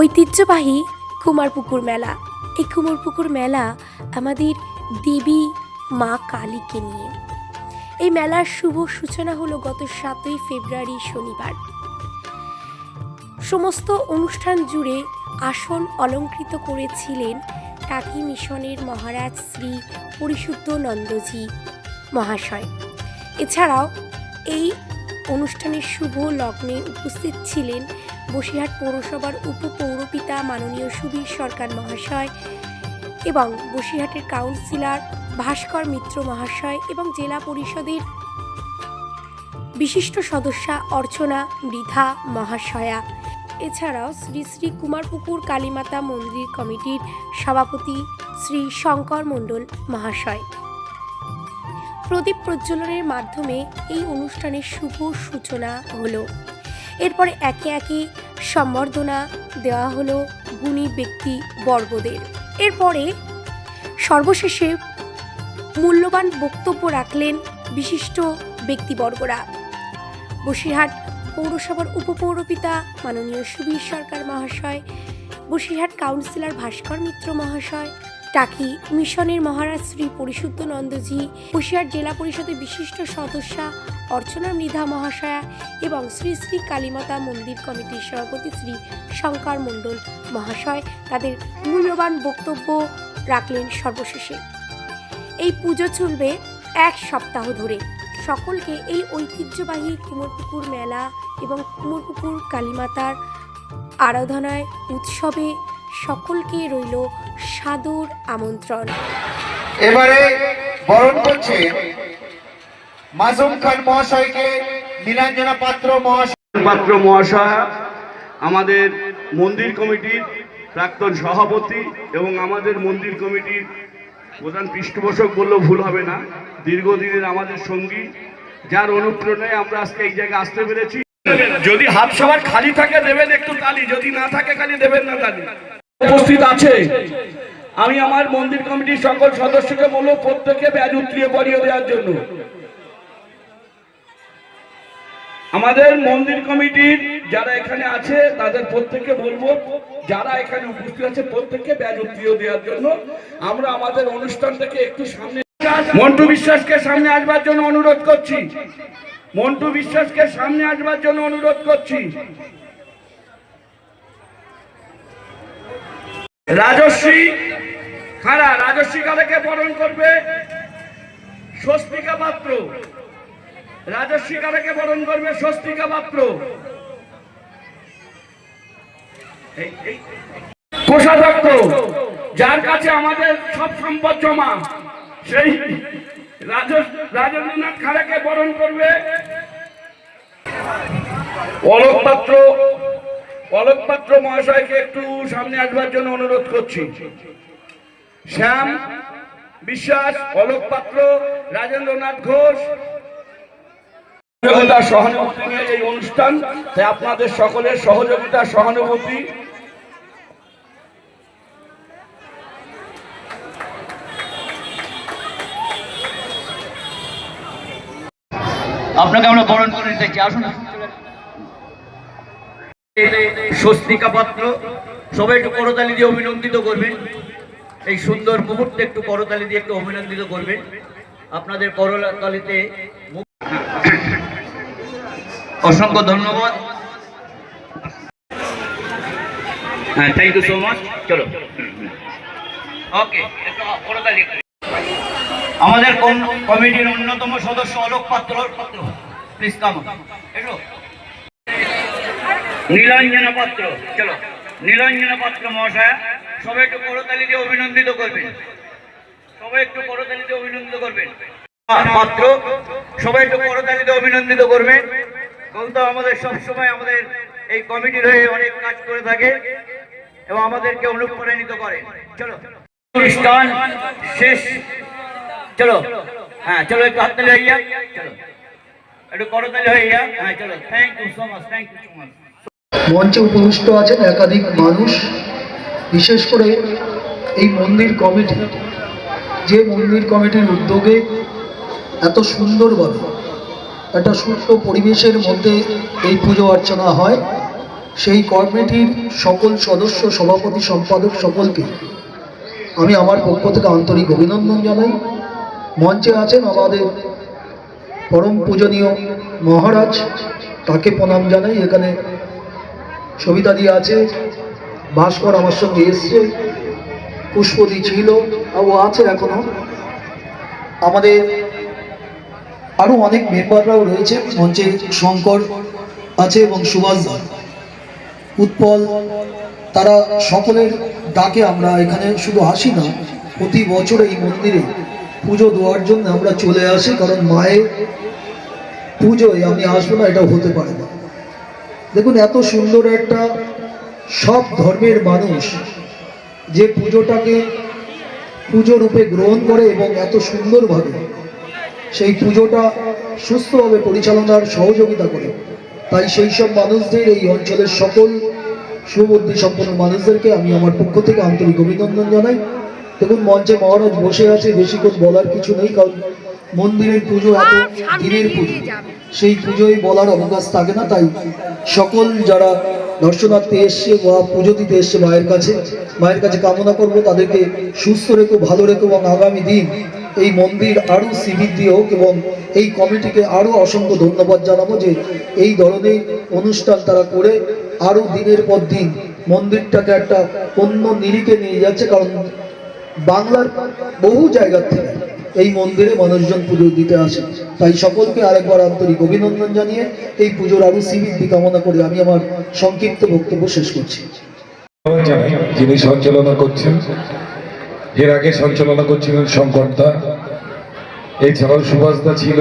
ঐতিহ্যবাহী কুমারপুকুর মেলা। এই কুমারপুকুর মেলা আমাদের দেবী মা কালীকে নিয়ে। এই মেলার শুভ সূচনা হলো গত 7ই ফেব্রুয়ারি শনিবার। সমস্ত অনুষ্ঠান জুড়ে আসন অলঙ্কৃত করেছিলেন টাকি মিশনের মহারাজ শ্রী পরিশুদ্ধ নন্দজি মহাশয়। এছাড়াও এই অনুষ্ঠানের শুভ লগ্নে উপস্থিত ছিলেন বসিরহাট পৌরসভার উপপৌরপিতা মাননীয় সুবীর সরকার মহাশয় এবং বসিরহাটের কাউন্সিলর ভাস্কর মিত্র মহাশয় এবং জেলা পরিষদের বিশিষ্ট সদস্যা অর্চনা মৃধা মহাশয়া। এছাড়াও শ্রী শ্রী কুমারপুকুর কালীমাতা মন্দির কমিটির সভাপতি শ্রী শঙ্কর মণ্ডল মহাশয়। প্রদীপ প্রজ্বলনের মাধ্যমে এই অনুষ্ঠানের শুভ সূচনা হলো। এরপরে একে একে সম্বর্ধনা দেওয়া হলো গুণী ব্যক্তি বর্গদের। এরপরে সর্বশেষে মূল্যবান বক্তব্য রাখলেন বিশিষ্ট ব্যক্তিবর্গরা। বসিরহাট পৌরসভার উপপৌরপিতা মাননীয় সুবীর সরকার মহাশয়, বসিরহাট কাউন্সিলর ভাস্কর মিত্র মহাশয়, টাকি মিশনের মহারাজ শ্রী পরিশুদ্ধ নন্দজি, বসিরহাট জেলা পরিষদের বিশিষ্ট সদস্যা অর্চনা মৃধা মহাশয়া এবং শ্রী শ্রী কালীমাতা মন্দির কমিটির সভাপতি শ্রী শঙ্কর মণ্ডল মহাশয় তাদের মূল্যবান বক্তব্য রাখলেন সর্বশেষে। এই পুজো চলবে 1 সপ্তাহ ধরে। সকলকে এই ঐতিহ্যবাহী কুমারপুকুর মেলা এবং কুমারপুকুর কালীমাতার আরাধনায় উৎসবে সকলকে রইল সাদর আমন্ত্রণ। এবারে বরণ করছে মাসুম খান মহাশয়কে নীলাঞ্জনা পাত্র মহাশয় আমাদের মন্দির কমিটির প্রাক্তন সভাপতি এবং আমাদের মন্দির কমিটির প্রধান পৃষ্ঠপোষক বললেও ভুল হবে না, দীর্ঘদিনের আমাদের সঙ্গী, যার অনুপ্রেরণায় আমরা আজকে এই জায়গায় আসতে পেরেছি। যদি হাত সবার খালি থাকে দেবেন একটু তালি, যদি না থাকে খালি দেবেন না তালি। উপস্থিত আছে, আমি আমার মন্দির কমিটির সকল সদস্যকে বলবো প্রত্যেকে ব্যাজ উতলিয়ে পরিয়ে দেওয়ার জন্য। আমাদের মন্দির কমিটির যারা এখানে আছে তাদের প্রত্যেককে বলবো, যারা এখানে উপস্থিত আছে প্রত্যেককে ব্যাজ উতলিয়ে দেওয়ার জন্য। আমরা আমাদের অনুষ্ঠানটাকে একটু সামনে, মন্টু বিশ্বাসকে সামনে আসবার জন্য অনুরোধ করছি, মন্টু বিশ্বাসকে সামনে আসবার জন্য অনুরোধ করছি। রাজশ্রী খাড়া, রাজশ্রী খাড়াকে বরণ করবে স্বস্তিকা পাত্র, রাজশ্রী খাড়াকে বরণ করবে স্বস্তিকা পাত্র। কোষাধ্যক্ষ, যার কাছে আমাদের সব সম্পদ জমা, সেই রাজেন্দ্রনাথ খাড়াকে বরণ করবে অলোক পাত্র। অলোক পাত্র মহাশয়কে একটু সামনে আসবার জন্য অনুরোধ করছি। শ্যাম বিশ্বাস, অলোক পাত্র, রাজেন্দ্রনাথ ঘোষ, সহানুভূতি নিয়ে এই অনুষ্ঠান, তাই আপনাদের সকলের সহযোগিতা সহানুভূতি। আপনাকে আমরা বরণ করে নিতে চাই, আসুন। স্বস্তিকা পাত্র, সবাই একটু করতালি দিয়ে অভিনন্দিত করবেন। এই সুন্দর মুহূর্তে একটু করতালি দিয়ে একটু অভিনন্দিত করবেন। আপনাদের করতালিতে অসংখ্য ধন্যবাদ। হ্যাঁ, থ্যাংক ইউ সো মাচ। চলো, ওকে, একটু করতালি। আমাদের কমিটির অন্যতম সদস্য অলোক পাত্র, প্লিজ কাম। এসো। নীলাঞ্জনা পাত্র, চলো, নীলাঞ্জনা পাত্র মহাশয়া, সবাই একটু করতালি দিয়ে অভিনন্দিত করবেন, সবাই একটু করতালি দিয়ে অভিনন্দিত করবেন। পাত্র, সবাই একটু করতালি দিয়ে অভিনন্দিত করবেন। কিন্তু আমাদের সবসময় আমাদের এই কমিটির হয়ে অনেক কাজ করে থাকে এবং আমাদেরকে অনুপ্রাণিত করে। চলো, অনুষ্ঠান শেষ। চলো, হ্যাঁ, চলো একটু হাততালি হইয়া, চলো একটু করতালি হইয়া, হ্যাঁ চলো। Thank you so much, thank you so much. মঞ্চে উপবিষ্ট আছেন একাধিক মানুষ, বিশেষ করে এই মন্দির কমিটি, যে মন্দির কমিটির উদ্যোগে এত সুন্দরভাবে একটা সুষ্ঠু পরিবেশের মধ্যে এই পুজো অর্চনা হয়, সেই কমিটির সকল সদস্য, সভাপতি, সম্পাদক সকলকে আমি আমার পক্ষ থেকে আন্তরিক অভিনন্দন জানাই। মঞ্চে আছেন আমাদের পরম পূজনীয় মহারাজ, তাকে প্রণাম জানাই। এখানে সবিতাদি আছে, ভাস্কর আমার সঙ্গে এসছে, পুষ্পদি ছিল, ও আছে এখনো। আমাদের আরও অনেক মেম্বাররাও রয়েছে মঞ্চে, শঙ্কর আছে এবং সুভাষ দা, উৎপল, তারা সকলের ডাকে আমরা এখানে শুধু আসি না, প্রতি বছর এই মন্দিরে পুজো দেওয়ার জন্য আমরা চলে আসি, কারণ মায়ের পুজোয় আমি আসবো না এটা হতে পারে না। দেখুন এত সুন্দর একটা সব ধর্মের মানুষ যে পুজোটাকে পুজো রূপে গ্রহণ করে এবং এত সুন্দরভাবে সেই পুজোটা সুস্থভাবে পরিচালনার সহযোগিতা করে, তাই সেই সব মানুষদের, এই অঞ্চলের সকল সুবুদ্ধি সম্পন্ন মানুষদেরকে আমি আমার পক্ষ থেকে আন্তরিক অভিনন্দন জানাই। দেখুন মঞ্চে মহারাজ বসে আছে, বেশিক্ষণ বলার কিছু নেই, কারণ মন্দিরের পুজো এত দিনের পুজো, সেই পুজোয় বলার অবকাশ থাকে না। তাই সকল যারা দর্শনার্থী এসছে বা পুজো দিতে এসছে মায়ের কাছে কামনা করব তাদেরকে সুস্থ রেখো, ভালো রেখো, এবং আগামী দিন এই মন্দির আরও শ্রীবৃদ্ধি হোক। এবং এই কমিটিকে আরও অসংখ্য ধন্যবাদ জানাবো যে এই ধরনের অনুষ্ঠান তারা করে আরও দিনের পর দিন মন্দিরটাকে একটা অন্য নিরিখে নিয়ে যাচ্ছে, কারণ বাংলার বহু জায়গার থেকে এই মন্দিরে মানুষজন পুজো দিতে আসে। তাই সকলকে আরেকবার আন্তরিক অভিনন্দন জানিয়ে এই পুজোর আরও শ্রীবৃদ্ধি কামনা করে আমি আমার সংক্ষিপ্ত বক্তব্য শেষ করছি। জানাই যিনি সঞ্চালনা করছেন, এর আগে সঞ্চালনা করছিলেন শঙ্করদা, এছাড়াও সুভাষদা ছিল,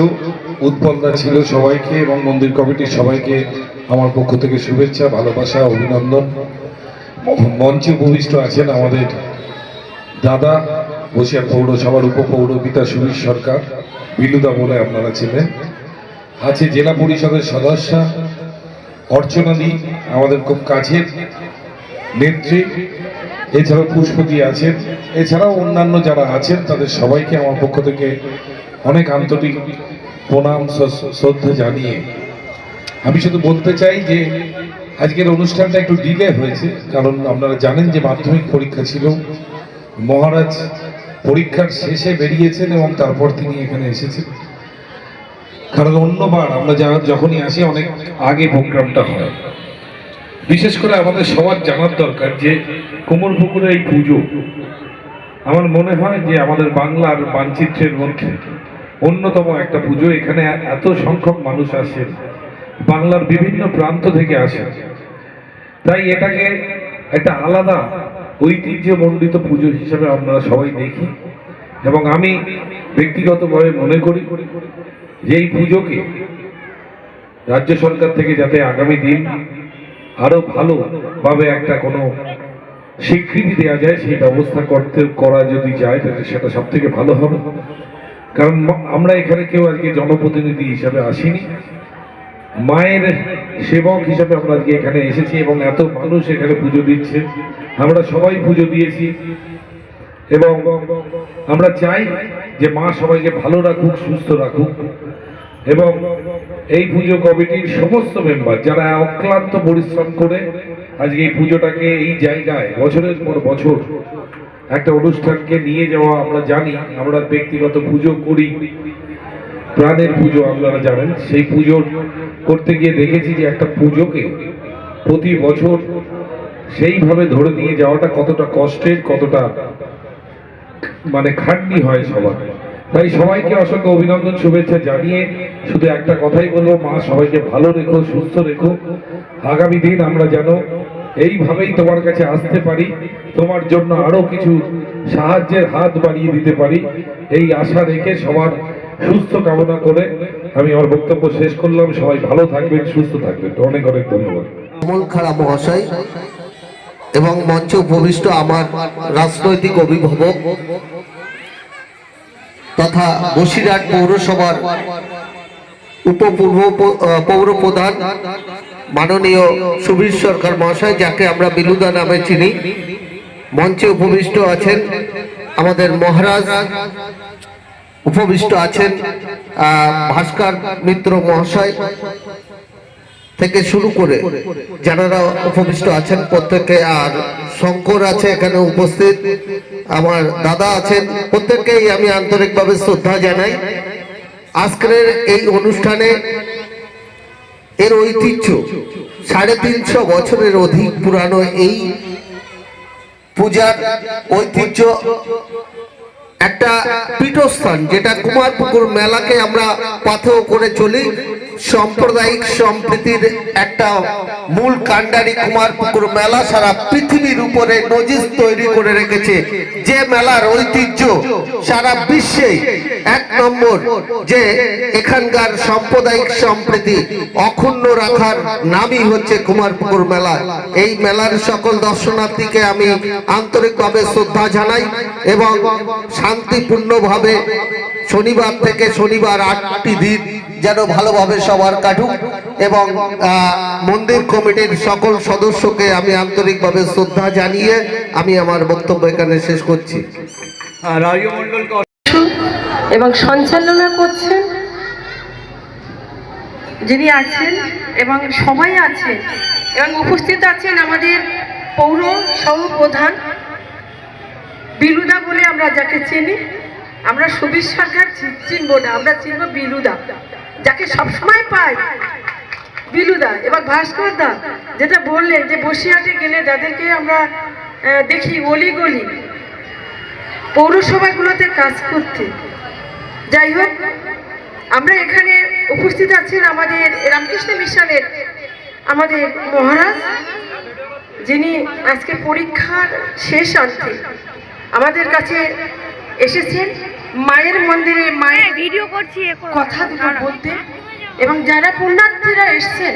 উৎপলদা ছিল, সবাইকে এবং মন্দির কমিটির সবাইকে আমার পক্ষ থেকে শুভেচ্ছা, ভালোবাসা, অভিনন্দন। মঞ্চে উপবিষ্ট আছেন আমাদের দাদা, বসিরহাট পৌরসভার উপপৌরপিতা সুবীর সরকার, বিলুদা বলে আপনারা ছিলেন। আছে জেলা পরিষদের সদস্য অর্চনাদি, আমাদের খুব কাছের নেত্রী, এছাড়াও পুষ্পতি আছেন, এছাড়াও অন্যান্য যারা আছেন তাদের সবাইকে আমার পক্ষ থেকে অনেক আন্তরিক প্রণাম, শ্রদ্ধা জানিয়ে আমি শুধু বলতে চাই যে আজকের অনুষ্ঠানটা একটু ডিলে হয়েছে, কারণ আপনারা জানেন যে মাধ্যমিক পরীক্ষা ছিল। মহারাজ পরীক্ষার শেষে বেরিয়েছেন এবং তারপর তিনি এখানে এসেছেন, কারণ অন্যবার আমরা যখনই আসি অনেক আগে প্রোগ্রামটা হয়। বিশেষ করে আমাদের সবার জানার দরকার যে কুমোরপুকুরে এই পুজো আমার মনে হয় যে আমাদের বাংলার মানচিত্রের মধ্যে অন্যতম একটা পুজো। এখানে এত সংখ্যক মানুষ আসেন, বাংলার বিভিন্ন প্রান্ত থেকে আসেন, তাই এটাকে একটা আলাদা ঐতিহ্যমণ্ডিত পুজো হিসেবে আমরা সবাই দেখি। এবং আমি ব্যক্তিগতভাবে মনে করি যে এই পুজোকে রাজ্য সরকার থেকে যাতে আগামী দিন আরো ভালোভাবে একটা কোনো স্বীকৃতি দেওয়া যায়, সেই ব্যবস্থা করা যদি যায় তাহলে সেটা সব থেকে ভালো হবে। কারণ আমরা এখানে কেউ আজকে জনপ্রতিনিধি হিসাবে আসিনি, মায়ের সেবক হিসাবে আমরা আজকে এখানে এসেছি এবং এত মানুষ এখানে পুজো দিচ্ছে, আমরা সবাই পুজো দিয়েছি এবং আমরা চাই যে মা সবাইকে ভালো রাখুক, সুস্থ রাখুক। এবং এই পুজো কমিটির সমস্ত মেম্বার যারা অক্লান্ত পরিশ্রম করে আজকে এই পুজোটাকে এই জায়গায় বছরের পর বছর একটা অনুষ্ঠানকে নিয়ে যাওয়া, আমরা জানি আমরা ব্যক্তিগত পুজো করি, প্রাণের পুজো আপনারা জানেন, সেই পুজো করতে গিয়ে দেখেছি যে একটা পুজোকে প্রতি বছর সেইভাবে ধরে নিয়ে যাওয়াটা কতটা কষ্টের, কতটা মানে খাটনি হয় সবার। তাই সবাইকে অসংখ্য অভিনন্দন, শুভেচ্ছা জানিয়ে শুধু একটা কথাই বলবো, মা সবাইকে ভালো রেখো, সুস্থ রেখো। আগামী দিন আমরা যেন এইভাবেই তোমার কাছে আসতে পারি, তোমার জন্য আরো কিছু সাহায্যের হাত বাড়িয়ে দিতে পারি, এই আশা রেখে সবার সুস্থ কামনা করে আমি আমার বক্তব্য শেষ করলাম। সবাই ভালো থাকবেন, সুস্থ থাকবেন। অনেক অনেক ধন্যবাদ। কমল খাড়া মহাশয় এবং মঞ্চে উপবিষ্ট আমার রাজনৈতিক অভিভাবক তথা বসিরহাট পৌরসভার পৌর প্রধান মাননীয় সুবীর সরকার মহাশয়, যাকে আমরা বিলুদা নামে চিনি। মঞ্চে উপবিষ্ট আছেন আমাদের মহারাজ, উপবিষ্ট আছেন ভাস্কর মিত্র মহাশয়, থেকে শুরু করে যারা উপবিষ্ট আছেন প্রত্যেকে, আর শঙ্কর আছে এখানে উপস্থিত, আমার দাদা আছেন, প্রত্যেককেই আমি আন্তরিকভাবে শ্রদ্ধা জানাই। আজকের এই অনুষ্ঠানে এর ঐতিহ্য 350 বছরের অধিক পুরানো এই পূজার ঐতিহ্য একটা পীঠস্থান, যেটা কুমারপুকুর মেলাকে আমরা পাথেয় করে চলি। সাম্প্রদায়িক সম্প্রীতির একটা মূল কাণ্ডারি কুমারপুকুর মেলা সারা পৃথিবীর উপরে নজির তৈরি করে রেখেছে। যে মেলার ঐতিহ্য সারা বিশ্বে 1 নম্বর, যে এখানকার সাম্প্রদায়িক সম্প্রীতি অক্ষুণ্ণ রাখার নামই হচ্ছে কুমারপুকুর মেলা। এই মেলার সকল দর্শনার্থীকে আমি আন্তরিকভাবে শ্রদ্ধা জানাই এবং শান্তিপূর্ণভাবে শনিবার থেকে শনিবার 8টি দিন যেন ভালোভাবে সবার কাটুক, এবং মন্দির কমিটির সকল সদস্যকে আমি আন্তরিকভাবে শ্রদ্ধা জানিয়ে আমি আমার বক্তব্য এখানে শেষ করছি। রাজমন্ডলকে এবং সঞ্চালনা করছেন যিনি আছেন এবং সবাই আছেন এবং উপস্থিত আছেন আমাদের পৌর সহপ্রধান বিলুদা বলে আমরা যাকে চিনি। আমরা সুবীর সরকার চিনবো না, আমরা চিনবো বিলুদা, যাকে সবসময় পাই বিলুদা। এবং ভাস্কর দা যেটা বললেন যে বসিরহাটে গেলে যাদেরকে আমরা দেখি অলিগলি পৌরসভাগুলোতে কাজ করতে, যাই হোক আমরা এখানে উপস্থিত আছেন আমাদের রামকৃষ্ণ মিশনের আমাদের মহারাজ, যিনি আজকে পরীক্ষার শেষার্থে আমাদের কাছে এসেছেন মায়ের মন্দিরে মায়ের ভিডিও করছি কথা দুটো বলতে, এবং যারা পুণ্যার্থীরা এসছেন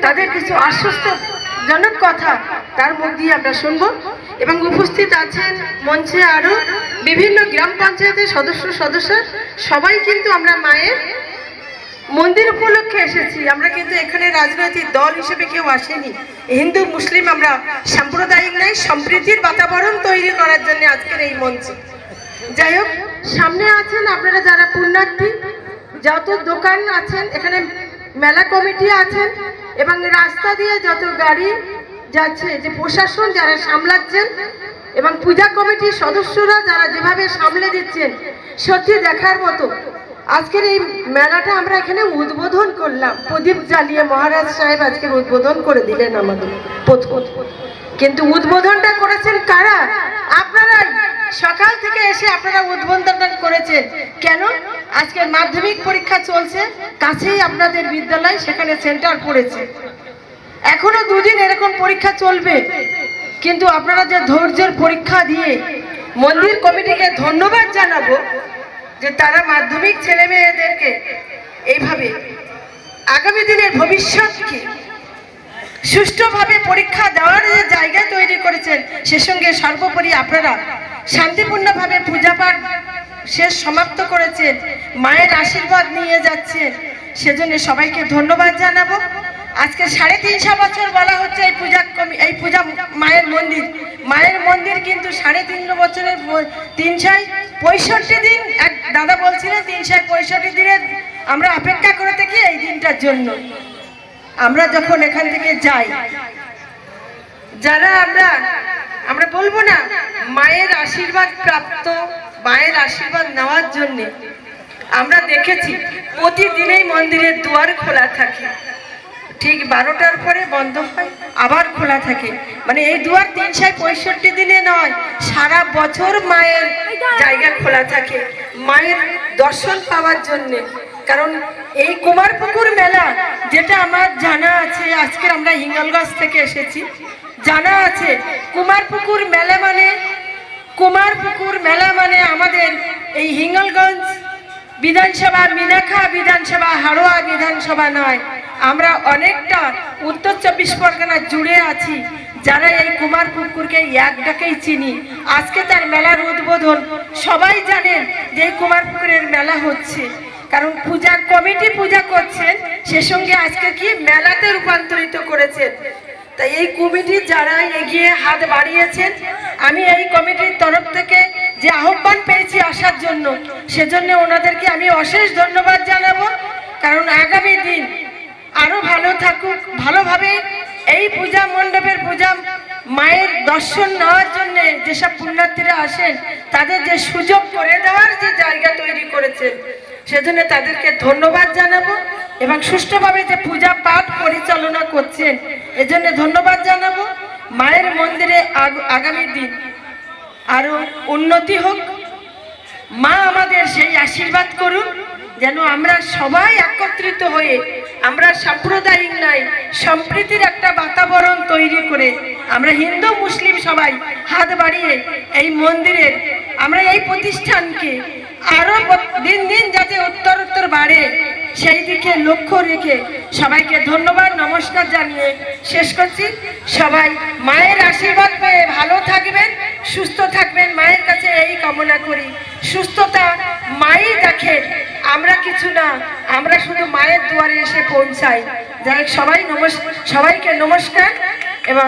তাদের কিছু আশ্বস্তজনক কথা তার মুখ দিয়ে আমরা শুনবো। এবং উপস্থিত আছেন মঞ্চে আরো বিভিন্ন গ্রাম পঞ্চায়েতের সদস্য সবাই কিন্তু আমরা মায়ের মন্দির উপলক্ষে এসেছি। আমরা কিন্তু এখানে রাজনৈতিক দল হিসেবে কেউ আসেনি, হিন্দু মুসলিম আমরা সাম্প্রদায়িক নয়, সম্প্রীতির বাতাবরণ তৈরি করার জন্য আজকের এই মঞ্চ। যাই হোক, সামনে আছেন আপনারা যারা পুণ্যার্থী, যত দোকান আছেন এখানে, মেলা কমিটি আছেন, এবং রাস্তা দিয়ে যত গাড়ি যাচ্ছে, যে প্রশাসন যারা সামলাচ্ছেন এবং পূজা কমিটির সদস্যরা যারা যেভাবে সামলে দিচ্ছেন, সত্যি দেখার মতো। আজকের এই মেলাটা আমরা এখানে উদ্বোধন করলাম, প্রদীপ জ্বালিয়ে মহারাজ সাহেব আজকের উদ্বোধন করে দিলেন আমাদের প্রথম। কিন্তু উদ্বোধনটা করেছেন কারা? আপনারাই। সকাল থেকে এসে আপনারা উদ্বোধন করেছেন। কেন? আজকের মাধ্যমিক পরীক্ষা চলছে, কাছেই আপনাদের বিদ্যালয়, সেখানে সেন্টার পড়েছে, এখনো 2 দিন এরকম পরীক্ষা চলবে। কিন্তু আপনারা যে ধৈর্যের পরীক্ষা দিয়ে, মন্দির কমিটিকে ধন্যবাদ জানাবো যে তারা মাধ্যমিক ছেলে মেয়েদেরকে এইভাবে আগামী দিনের ভবিষ্যৎকে সুষ্ঠুভাবে পরীক্ষা দেওয়ার যে জায়গা তৈরি করেছেন, সে সঙ্গে সর্বোপরি আপনারা শান্তিপূর্ণভাবে পূজা পাঠ শেষ সমাপ্ত করেছেন, মায়ের আশীর্বাদ নিয়ে যাচ্ছেন, সেজন্য সবাইকে ধন্যবাদ জানাবো। আজকে 350 বছর বলা হচ্ছে এই পূজা মায়ের মন্দির কিন্তু 3.5 বছরের 365 দিন, এক দাদা বলছিলেন 365 দিনের আমরা অপেক্ষা করে থাকি এই দিনটার জন্য। আমরা যখন এখান থেকে যাই, যারা আমরা বলবো না মায়ের আশীর্বাদ প্রাপ্ত, মায়ের আশীর্বাদ নেওয়ার জন্য, আমরা দেখেছি প্রতিদিনই মন্দিরের দুয়ার খোলা থাকে, ঠিক 12টার পরে বন্ধ হয়, আবার খোলা থাকে। মানে এই দুয়ার 365 দিনে নয়, সারা বছর মায়ের জায়গা খোলা থাকে মায়ের দর্শন পাওয়ার জন্যে। কারণ এই কুমারপুকুর মেলা, যেটা আমার জানা আছে, আজকে আমরা হিঙ্গলগঞ্জ থেকে এসেছি, জানা আছে কুমারপুকুর মেলা মানে আমাদের এই হিঙ্গলগঞ্জ বিধানসভা, মিনাখা বিধানসভা, হাড়োয়া বিধানসভা নয়, আমরা অনেকটা উত্তর 24 পরগনা জুড়ে আছি যারা এই কুমারপুকুরকে এক ডাকেই চিনি। আজকে তার মেলার উদ্বোধন, সবাই জানেন যে এই কুমারপুকুরের মেলা হচ্ছে, কারণ পূজা কমিটি পূজা করছেন, সে সঙ্গে আজকে কি মেলাতে রূপান্তরিত করেছেন। তাই এই কমিটি যারা এগিয়ে হাত বাড়িয়েছেন, আমি এই কমিটির তরফ থেকে যে আহ্বান পেয়েছি আসার জন্য, সেজন্য ওনাদেরকে আমি অশেষ ধন্যবাদ জানাবো। কারণ আগামী দিন আরো ভালো থাকুক, ভালোভাবে এই পূজা মণ্ডপের পূজা মায়ের দর্শন নেওয়ার জন্য যেসব পুণ্যার্থীরা আসেন তাদের যে সুযোগ করে দেওয়ার যে জায়গা তৈরি করেছেন সেজন্য তাদেরকে ধন্যবাদ জানাবো এবং সুষ্ঠুভাবে যে পূজা পাঠ পরিচালনা করছেন এজন্য ধন্যবাদ জানাবো। মায়ের মন্দিরে আগামী দিন আরো উন্নতি হোক, মা আমাদের সেই আশীর্বাদ করুন যেন আমরা সবাই একত্রিত হয়ে আমরা সাম্প্রদায়িক নাই সম্প্রীতির একটা বাতাবরণ তৈরি করে আমরা হিন্দু মুসলিম সবাই হাত বাড়িয়ে এই মন্দিরের আমরা এই প্রতিষ্ঠানকে আরো দিন দিন যাতে উত্তরোত্তর বাড়ে সেই দিকে লক্ষ্য রেখে সবাইকে ধন্যবাদ নমস্কার জানিয়ে শেষ করছি। সবাই মায়ের আশীর্বাদ পেয়ে ভালো থাকবেন, সুস্থ থাকবেন, মায়ের কাছে এই কামনা করি। সুস্থতা মাই দেখেন, আমরা কিছু না, আমরা শুধু মায়ের দুয়ারে এসে পৌঁছাই। যাই হোক, সবাইকে নমস্কার এবং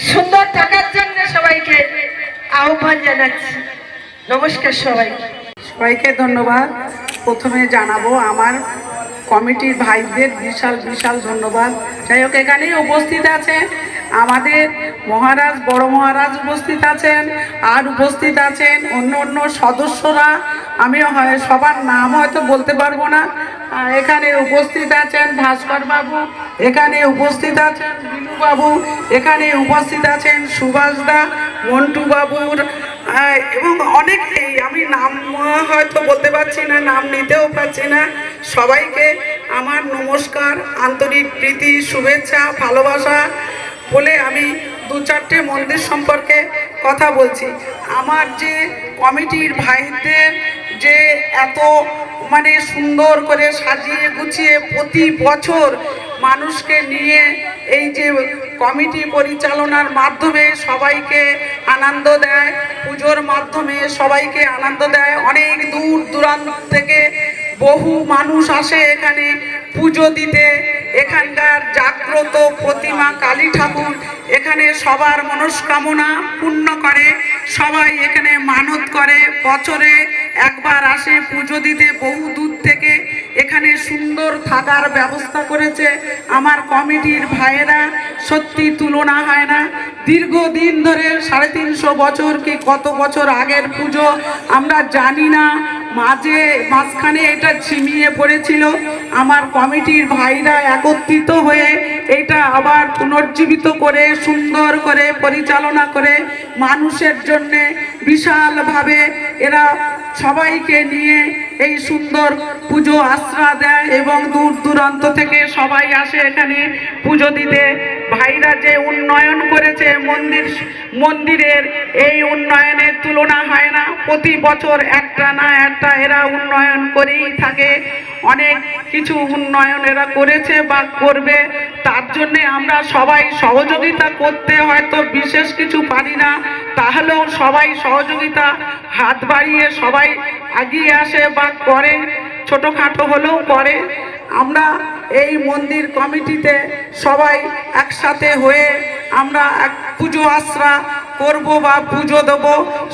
সুন্দর থাকার জন্য সবাইকে আহ্বান জানাচ্ছি। নমস্কার সবাইকে ধন্যবাদ। প্রথমে জানাবো আমার কমিটির ভাইদের বিশাল বিশাল ধন্যবাদ। যাই হোক, এখানেই উপস্থিত আছে আমাদের মহারাজ, বড় মহারাজ উপস্থিত আছেন, আর উপস্থিত আছেন অন্য অন্য সদস্যরা। আমি সবার নাম হয়তো বলতে পারবো না। এখানে উপস্থিত আছেন ভাস্কর বাবু, এখানে উপস্থিত আছেন বিনু বাবু, এখানে উপস্থিত আছেন সুভাষ দা, মন্টু বাবুর এবং অনেকেই, আমি নাম হয়তো বলতে পারছি না, নাম নিতেও পারছি না। সবাইকে আমার নমস্কার, আন্তরিক প্রীতি, শুভেচ্ছা, ভালোবাসা বলে আমি দু চারটে মন্দির সম্পর্কে কথা বলছি। আমার যে কমিটির ভাইদের যে এত সুন্দর করে সাজিয়ে গুছিয়ে প্রতি বছর মানুষকে নিয়ে এই যে কমিটি পরিচালনার মাধ্যমে সবাইকে আনন্দ দেয়, পুজোর মাধ্যমে সবাইকে আনন্দ দেয়। অনেক দূর দূরান্ত থেকে বহু মানুষ আসে এখানে পুজো দিতে। এখানকার জাগ্রত প্রতিমা কালী ঠাকুর এখানে সবার মনস্কামনা পূর্ণ করে। সবাই এখানে মানত করে, বছরে একবার আসে পুজো দিতে বহু দূর থেকে। এখানে সুন্দর থাকার ব্যবস্থা করেছে আমার কমিটির ভাইয়েরা, সত্যি তুলনা হয় না। দীর্ঘদিন ধরে 350 বছর কি কত বছর আগের পুজো আমরা জানি না, মাঝখানে এটা ছিমিয়ে পড়েছিল। আমার কমিটির ভাইরা একত্রিত হয়ে এটা আবার পুনর্জীবিত করে সুন্দর করে পরিচালনা করে মানুষের জন্যে বিশালভাবে এরা সবাইকে নিয়ে এই সুন্দর পুজো আশ্রা দেয় এবং দূর দূরান্ত থেকে সবাই আসে এখানে পুজো দিতে। ভাইরা যে উন্নয়ন করেছে মন্দিরের, এই উন্নয়নের তুলনা হয় না। প্রতি বছর একটা না একটা এরা উন্নয়ন করেই থাকে। অনেক কিছু উন্নয়ন এরা করেছে বা করবে, তার জন্যে আমরা সবাই সহযোগিতা করতে হয়তো বিশেষ কিছু পারি না, তাহলেও সবাই সহযোগিতা হাত বাড়িয়ে সবাই এগিয়ে আসে বা করে, ছোটোখাটো হলেও করে। আমরা এই মন্দির কমিটিতে সবাই একসাথে হয়ে আমরা এক পুজো আশ্রা করব বা পুজো দেব।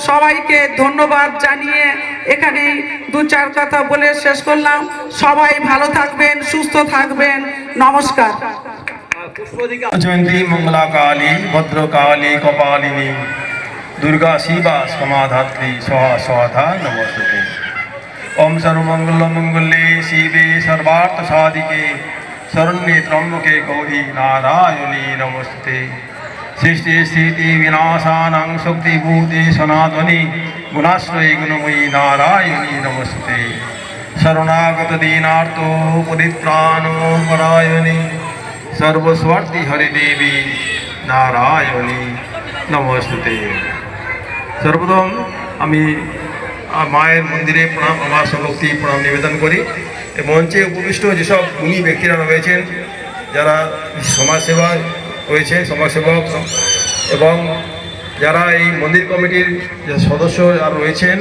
সবাইকে ধন্যবাদ জানিয়ে এখানে দু চার কথা বলে শেষ করলাম। সবাই ভালো থাকবেন, সুস্থ থাকবেন, নমস্কার। জয়ন্তী মঙ্গলা কালী ভদ্রকালী কপালিনী দুর্গা শিবা সমাধাত্রী স্বাহা স্বাধা নমস্তে। ओम सर्वमंगल मंगले शिवे सर्वार्थ साधिके शरण्ये त्र्यंबके गौरी नारायणी नमस्ते। सृष्टि स्थिति विनाशानां शक्तिभूते सनातनी गुणाश्रये गुणमयी नारायणी नमस्ते। शरणागत दीनार्तो परित्राणो परायणी सर्वस्वार्थी हरिदेवी नारायणी नमस्ते। सर्वप्रथम आमी মায়ের মন্দিরে প্রণাম, আমার সর্বক্তি প্রণাম নিবেদন করি। এই মঞ্চে উপবিষ্ট যেসব গুণী ব্যক্তিরা রয়েছেন, যারা সমাজসেবা রয়েছে, সমাজসেবক এবং যারা এই মন্দির কমিটির যে সদস্য আর রয়েছেন,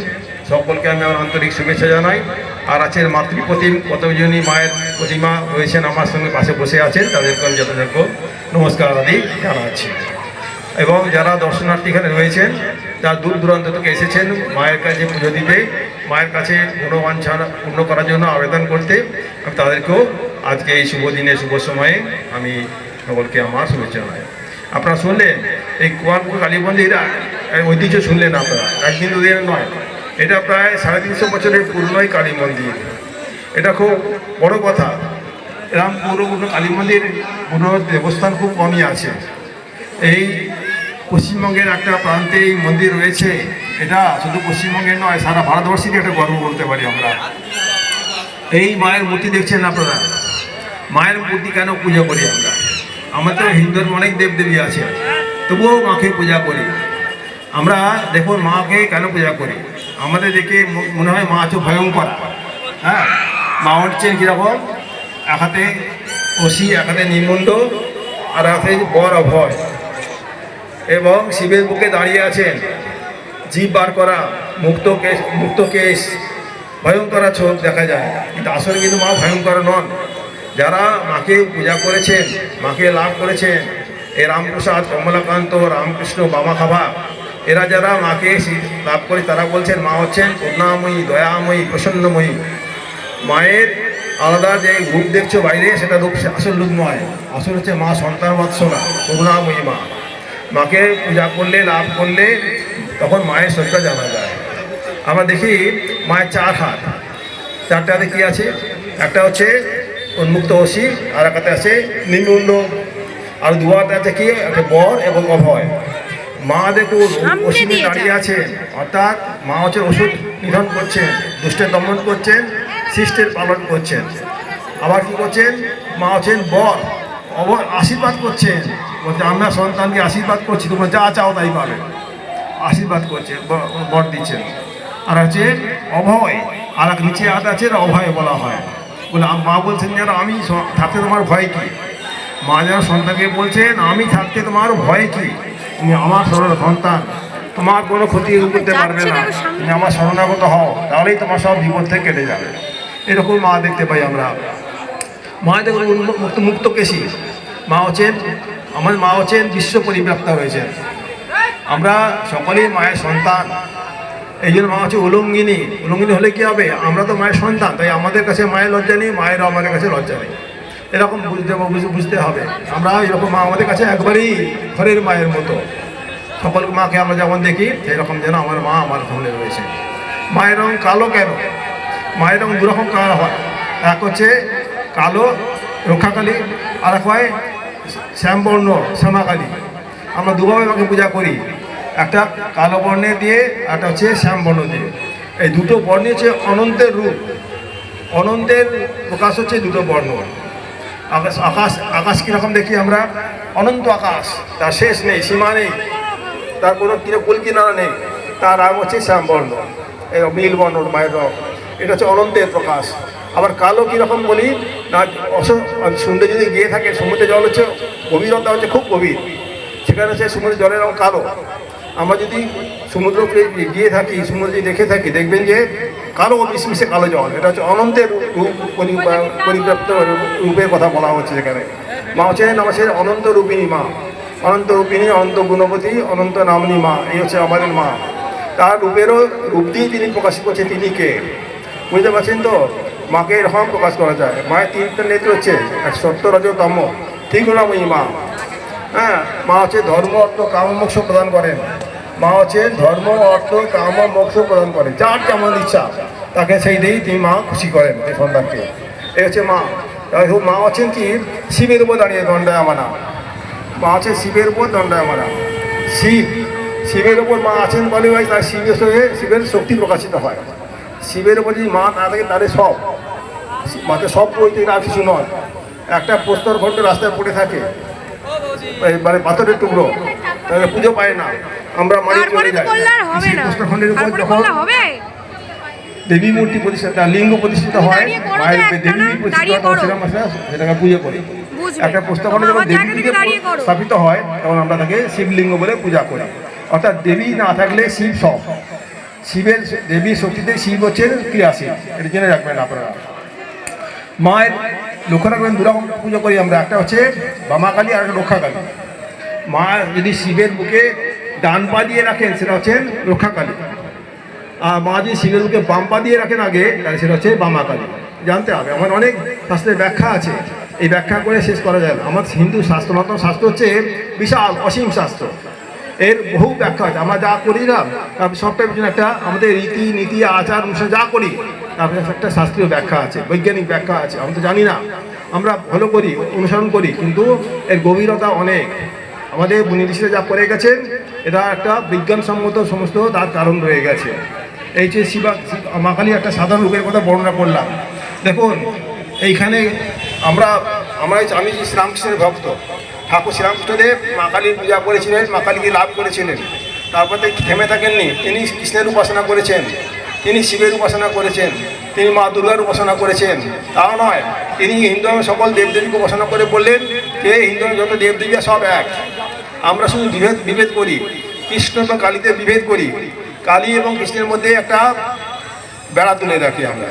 সকলকে আমি আমার আন্তরিক শুভেচ্ছা জানাই। আর আছেন মাতৃপ্রতিম কতজনই মায়ের প্রতিমা রয়েছেন আমার সঙ্গে পাশে বসে আছেন, তাদেরকে আমি যথাযোগ্য নমস্কার আদি জানাচ্ছি। এবং যারা দর্শনার্থী এখানে রয়েছেন, যারা দূর দূরান্ত থেকে এসেছেন মায়ের কাছে পুজো দিতে, মায়ের কাছে মনোবাঞ্ছা পূর্ণ করার জন্য আবেদন করতে আমি তাদেরকেও আজকে এই শুভ দিনে শুভ সময়ে আমি সকলকে আমার শুভেচ্ছা জানাই। আপনারা শুনলেন এই কুমারপুকুর কালী মন্দির ঐতিহ্য শুনলেন আপনারা, একদিন দুদিনের নয়, এটা প্রায় 350 বছরের পুরনো এই কালী মন্দির। এটা খুব বড় কথা, এরকম পুরনো কালী মন্দির পুরো দেবস্থান খুব কমই আছে। এই পশ্চিমবঙ্গের একটা প্রান্তে এই মন্দির রয়েছে, এটা শুধু পশ্চিমবঙ্গের নয়, সারা ভারতবর্ষেরই একটা গর্ব বলতে পারি আমরা। এই মায়ের মূর্তি দেখছেন আপনারা, মায়ের মূর্তি কেন পূজা করি আমরা? আমাদের হিন্দুর অনেক দেবদেবী আছে, তবুও মাকে পূজা করি আমরা। দেখুন মাকে কেন পূজা করি? আমাদের দেখে মনে হয় মা হচ্ছে ভয়ঙ্কর। হ্যাঁ, মা হচ্ছেন কীরকম, এক হাতে অসি, এক হাতে নির্মুণ্ড, আর এক হাতে বর অভয়, এবং শিবের বুকে দাঁড়িয়ে আছেন, জীব বার করা, মুক্ত কেশ, ভয়ঙ্কর চোখ দেখা যায়। কিন্তু আসলে কিন্তু মা ভয়ঙ্কর নন। যারা মাকে পূজা করেছেন, মাকে লাভ করেছেন, এই রামপ্রসাদ, কমলাকান্ত, রামকৃষ্ণ, বামাখাভা, এরা যারা মাকে লাভ করে তারা বলছেন মা হচ্ছেন করুণাময়ী, দয়াময়ী, প্রসন্নময়ী। মায়ের আলাদা যে রূপ দেখছো বাইরে, সেটা রূপ আসল রূপ নয়, আসল হচ্ছে মা সন্তান বৎসলা, করুণাময়ী মা। মাকে পূজা করলে, লাভ করলে, তখন মায়ের সত্যটা জানা যায়। আমরা দেখি মায়ের 4 হাত, 4টে হাতে কী আছে? একটা হচ্ছে উন্মুক্ত অসি, আর এক হাতে আছে নির্মুণ্ড, আর 2 হাতে আছে কি? একটা বর এবং অভয়। মা দেখুন অসীমে দাঁড়িয়ে আছে, অর্থাৎ মা হচ্ছে ওষুধ নিধন করছেন, দুষ্টের দমন করছেন, শিষ্টের পালন করছেন। আবার কি করছেন? মা হচ্ছেন বর, আশীর্বাদ করছেন, বলছে আমরা সন্তানকে আশীর্বাদ করছি, তোমরা যা চাও তাই পাবে, আশীর্বাদ করছে, বর দিচ্ছেন। আর হচ্ছে অভয়, আর এক নিচে হাত আছে, অভয় বলা হয়। বলে মা বলছেন যেন আমি থাকতে তোমার ভয় কি? মা যেন সন্তানকে বলছেন আমি থাকতে তোমার ভয় কি? তুমি আমার সন্তান, তোমার কোনো ক্ষতি করতে পারবে না, তুমি আমার শরণাগত হও, তাহলেই তোমার সব বিপদ থেকে কেটে যাবে। এরকম মা দেখতে পাই আমরা। মা দেখুন মুক্ত কেশী, মা হচ্ছেন, আমার মা হচ্ছেন বিশ্ব পরিব্যাপ্তা হয়েছেন। আমরা সকলেই মায়ের সন্তান, এই জন্য মা হচ্ছে উলঙ্গিনী। উলঙ্গিনী হলে কী হবে? আমরা তো মায়ের সন্তান, তাই আমাদের কাছে মায়ের লজ্জা নেই, মায়েরও আমাদের কাছে লজ্জা নেই। এরকম বুঝতে হবে। আমরা এরকম মা আমাদের কাছে একবারেই ঘরের মায়ের মতো। সকল মাকে আমরা যেমন দেখি, সেরকম যেন আমার মা আমার সামনে রয়েছে। মায়ের রং কালো কেন? মায়ের রং 2 রকম কালার হয়, এক হচ্ছে কালো রক্ষাকালী, আর এক হয় শ্যামবর্ণ শ্যামাকালী। আমরা দুভাবে মাকে পূজা করি, একটা কালো বর্ণে দিয়ে, একটা হচ্ছে শ্যামবর্ণ দিয়ে। এই দুটো বর্ণে হচ্ছে অনন্তের রূপ, অনন্তের প্রকাশ হচ্ছে দুটো বর্ণ। আকাশ কীরকম দেখি আমরা? অনন্ত আকাশ, তার শেষ নেই, সীমা নেই, তার কোনো কুল কিনারা নেই, তার রং হচ্ছে শ্যামবর্ণ, এই নীলবর্ণ মায়ের রং, এটা হচ্ছে অনন্তের প্রকাশ। আবার কালো কীরকম বলি না, সমুদ্রে যদি গিয়ে থাকে, সমুদ্রের জল হচ্ছে গভীরতা হচ্ছে খুব গভীর, সেখানে হচ্ছে সমুদ্রের জলের রং কালো। আমরা যদি সমুদ্রকে গিয়ে থাকি, সমুদ্র যদি দেখে থাকি, দেখবেন যে কালো মিশমিশে কালো জল, এটা হচ্ছে অনন্তের রূপ, পরিব্যাপ্ত রূপের কথা বলা হচ্ছে সেখানে। মা হচ্ছেন আমাদের অনন্ত রূপিণী মা, অনন্ত রূপিণী, অনন্ত গুণবতী, অনন্ত নামিনী মা, এই হচ্ছে আমাদের মা। তার রূপেরও রূপ দিয়ে তিনি প্রকাশ করছেন, তিনি কে? বুঝতে পারছেন তো? মাকে এরকম প্রকাশ করা যায়। মায়ের 3টা নেত্র হচ্ছে, এক সত্য, রজ, তম, ত্রিগুণাময়ী মা। হ্যাঁ, মা হচ্ছে ধর্ম, অর্থ, কাম, মোক্ষ প্রদান করেন। মা হচ্ছে ধর্ম, অর্থ, কাম, মোক্ষ প্রদান করেন। যার যেমন ইচ্ছা তাকে সেই দিয়েই তিনি মা খুশি করেন এই সন্তানকে। এই হচ্ছে মা। মা হচ্ছেন কি? শিবের উপর দাঁড়িয়ে দণ্ডায়মানা। মা হচ্ছে শিবের উপর দণ্ডায়মানা। শিবের উপর মা আছেন বলে ভাই তার শিবের শক্তি প্রকাশিত হয়। শিবের উপর যদি মা না থাকে তাহলে সব মাকে সব বইতে আর কিছু নয়। একটা প্রস্তর খণ্ড রাস্তায় পড়ে থাকে, মানে পাথরের টুকরো, তাহলে পুজো পায় না, আমরা মারি চলে যাই। প্রস্তর খণ্ডের উপর যখন দেবী মূর্তি প্রতিষ্ঠা, লিঙ্গ প্রতিষ্ঠিত হয়, মায়ের দেবী প্রতিষ্ঠিত হয়, সেটাকে পুজো করি। একটা প্রস্তর খণ্ডে যখন দেবী স্থাপিত হয়, তখন আমরা তাকে শিবলিঙ্গ বলে পূজা করি। অর্থাৎ দেবী না থাকলে শিব সব। শিবের দেবীর শক্তিতে শিব হচ্ছেন ক্রিয়াশীল, এটা জেনে রাখবেন আপনারা। মায়ের লক্ষ্য রাখবেন 2 রকম পুজো করি আমরা, একটা হচ্ছে বামাকালী আর একটা রক্ষাকালী। মা যদি শিবের বুকে ডান পা দিয়ে রাখেন, সেটা হচ্ছেন রক্ষাকালী, আর মা যদি শিবের মুখে বাম পা দিয়ে রাখেন আগে, তাহলে সেটা হচ্ছে বামা কালী। জানতে হবে, আমার অনেক শাস্ত্রের ব্যাখ্যা আছে, এই ব্যাখ্যা করে শেষ করা যায় না। আমার হিন্দু শাস্ত্র, সনাতন শাস্ত্র হচ্ছে বিশাল অসীম শাস্ত্র, এর বহু ব্যাখ্যা আছে। আমরা যা করি না, তার সবটার পিছনে একটা আমাদের রীতি নীতি আচার অনুষ্ঠান যা করি, তার পিছনে একটা শাস্ত্রীয় ব্যাখ্যা আছে, বৈজ্ঞানিক ব্যাখ্যা আছে। আমরা তো জানি না, আমরা ভালো করি, অনুসরণ করি, কিন্তু এর গভীরতা অনেক। আমাদের মুনি ঋষিরা যা করে গেছেন, এটা একটা বিজ্ঞানসম্মত সমস্ত তার কারণ রয়ে গেছে। এই যে মা কালী একটা সাধারণ রূপের কথা বর্ণনা করলাম। দেখুন এইখানে আমি শ্রীরামকৃষ্ণের ভক্ত। ঠাকুর শ্রীরামকৃষ্ণদেব মা কালীর পূজা করেছিলেন, মা কালীকে লাভ করেছিলেন। তারপর থেমে থাকেননি, তিনি কৃষ্ণের উপাসনা করেছেন, তিনি শিবের উপাসনা করেছেন, তিনি মা দুর্গার উপাসনা করেছেন। তাও নয়, তিনি হিন্দু ধর্মের সকল দেবদেবীকে উপাসনা করে বললেন যে হিন্দু ধর্মের যত দেবদেবী সব এক। আমরা শুধু বিভেদ করি, কৃষ্ণ এবং কালীতে বিভেদ করি। কালী এবং কৃষ্ণের মধ্যে একটা বেড়া তুলে রাখি আমরা।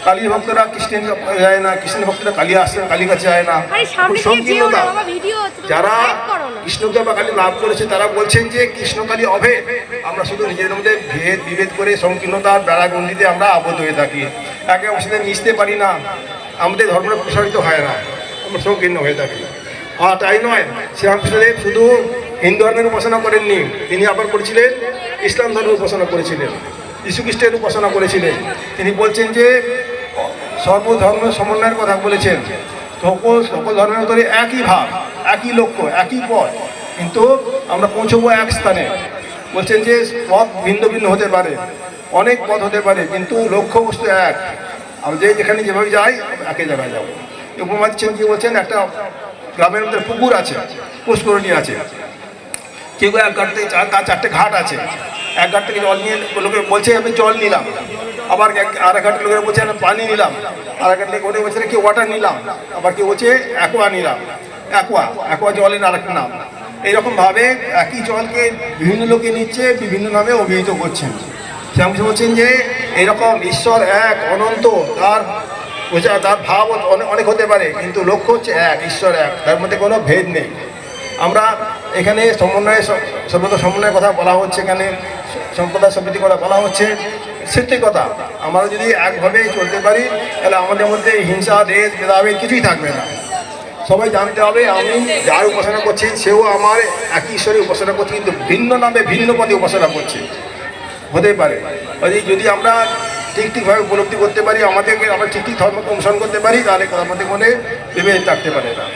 কালীর ভক্তরা কৃষ্ণের যায় না, কৃষ্ণের ভক্তরা কালী আসছে, কালী কাছে যায় না। সংকীর্ণতা। যারা কৃষ্ণকে বা কালী লাভ করেছে তারা বলছেন যে কৃষ্ণ কালী অভেদ। আমরা শুধু নিজেদের মধ্যে বিভেদ করে সংকীর্ণতার বেড়াগণ্ডিতে আমরা আবদ্ধ হয়ে থাকি, একে অপরের সাথে মিশতে পারি না, আমাদের ধর্মটা প্রসারিত হয় না, আমরা সংকীর্ণ হয়ে থাকি। আর তাই নয়, শ্রীরামকৃষ্ণদেব শুধু হিন্দু ধর্মের উপাসনা করেননি, তিনি আবার করেছিলেন ইসলাম ধর্মের উপাসনা করেছিলেন, যীশুখ্রিস্টের উপাসনা করেছিলেন। তিনি বলছেন যে সর্বধর্মের সমন্বয়ের কথা বলেছেন। সকল ধর্মের ভিতরে একই ভাব, একই লক্ষ্য, একই পথ, কিন্তু আমরা পৌঁছবো এক স্থানে। বলছেন যে পথ ভিন্ন ভিন্ন হতে পারে, অনেক পথ হতে পারে, কিন্তু লক্ষ্য বস্তু এক। আমরা যেখানে যেভাবে যাই, একই জায়গায় যাবো। উপমা দিচ্ছেন কি বলছেন, একটা গ্রামের মধ্যে পুকুর আছে, পুষ্করণী আছে, কেউ এক ঘাট থেকে তার 4টে ঘাট আছে। এক ঘাট থেকে জল নিয়ে লোকে বলছে আমি জল নিলাম, আবার আর এক ঘাট লোকেরা বলছে আমি পানি নিলাম, আর এক ঘাট থেকে ওটা বলছে কেউ ওয়াটার নিলাম, আবার কেউ বলছে অ্যাকোয়া নিলাম। অ্যাকোয়া জলের আরেকটা নাম। এইরকমভাবে একই জলকে বিভিন্ন লোকে নিচ্ছে, বিভিন্ন নামে অভিহিত করছেন। শ্রীরামকৃষ্ণ বলছেন যে এরকম ঈশ্বর এক, অনন্ত, তার ভাব অনেক হতে পারে, কিন্তু লক্ষ্য হচ্ছে এক, ঈশ্বর এক, তার মধ্যে কোনো ভেদ নেই। আমরা এখানে সর্বদা সমন্বয়ের কথা বলা হচ্ছে, এখানে সম্প্রদায় সম্প্রীতি কথা বলা হচ্ছে, সত্যি কথা। আমরা যদি একভাবে চলতে পারি, তাহলে আমাদের মধ্যে হিংসা, দেশ, ভেদাভেদ কিছুই থাকবে না। সবাই জানতে হবে আমি যার উপাসনা করছি সেও আমার একই ঈশ্বরের উপাসনা করছে, কিন্তু ভিন্ন নামে ভিন্ন পদে উপাসনা করছে, হতে পারে। যদি আমরা ঠিকভাবে উপলব্ধি করতে পারি, আমরা ঠিক ধর্মকে অনুসরণ করতে পারি, তাহলে আমাদের মনে বিভেদ থাকতে পারে না।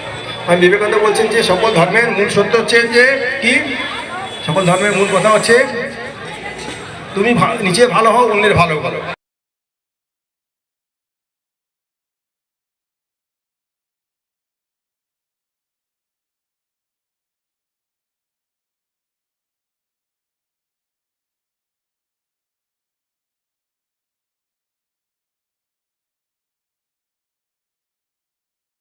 বিবেকানন্দ বলছেন যে সকল ধর্মের মূল সত্য হচ্ছে যে কি, সকল ধর্মের মূল কথা হচ্ছে তুমি নিজে ভালো হও, অন্যের ভালো ভালো।